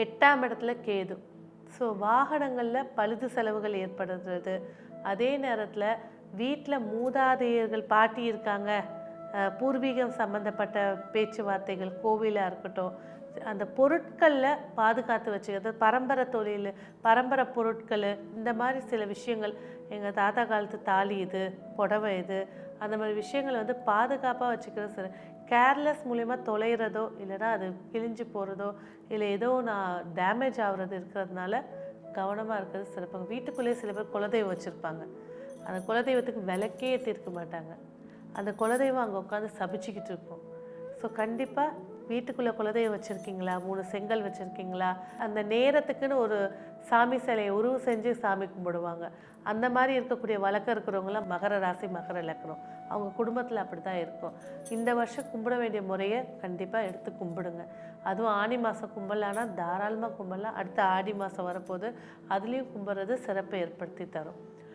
8ஆம் இடத்துல கேது. ஸோ வாகனங்களில் பழுது செலவுகள் ஏற்படுறது. அதே நேரத்தில் வீட்டில் மூதாதையர்கள் பாட்டி இருக்காங்க, பூர்வீகம் சம்மந்தப்பட்ட பேச்சுவார்த்தைகள், கோவிலாக இருக்கட்டும், அந்த பொருட்களில் பாதுகாத்து வச்சுக்கிறது, பரம்பரை தொழில், பரம்பரை பொருட்கள், இந்த மாதிரி சில விஷயங்கள், எங்கள் தாத்தா காலத்து தாலி இது, புடவை இது, அந்த மாதிரி விஷயங்களை வந்து பாதுகாப்பாக வச்சுக்கிறது சரி. கேர்லெஸ் மூலிமா தொலைகிறதோ இல்லைனா அது கிழிஞ்சு போகிறதோ இல்லை ஏதோ நான் டேமேஜ் ஆகுறது இருக்கிறதுனால கவனமாக இருக்கிறது சிறப்பாங்க. வீட்டுக்குள்ளேயே சில பேர் குலதெய்வம் வச்சுருப்பாங்க. அந்த குலதெய்வத்துக்கு விளக்கே ஏற்றிருக்க மாட்டாங்க. அந்த குலதெய்வம் அங்கே உட்காந்து சபிச்சுக்கிட்டு இருக்கும். ஸோ கண்டிப்பாக வீட்டுக்குள்ளே குலதெய்வம் வச்சுருக்கீங்களா, 3 செங்கல் வச்சுருக்கீங்களா, அந்த நேரத்துக்குன்னு ஒரு சாமி சிலையை உருவு செஞ்சு சாமி கும்பிடுவாங்க. அந்த மாதிரி இருக்கக்கூடிய வழக்கம் இருக்கிறவங்களாம் மகர ராசி, மகர லக்னம், அவங்க குடும்பத்தில் அப்படி தான் இருக்கும். இந்த வருஷம் கும்பிட வேண்டிய முறையை கண்டிப்பாக எடுத்து கும்பிடுங்க. அதுவும் ஆனி மாதம் கும்பலானா தாராளமாக கும்பலாம். அடுத்த ஆடி மாதம் வரப்போது அதுலேயும் கும்பிட்றது சிறப்பை ஏற்படுத்தி தரும்.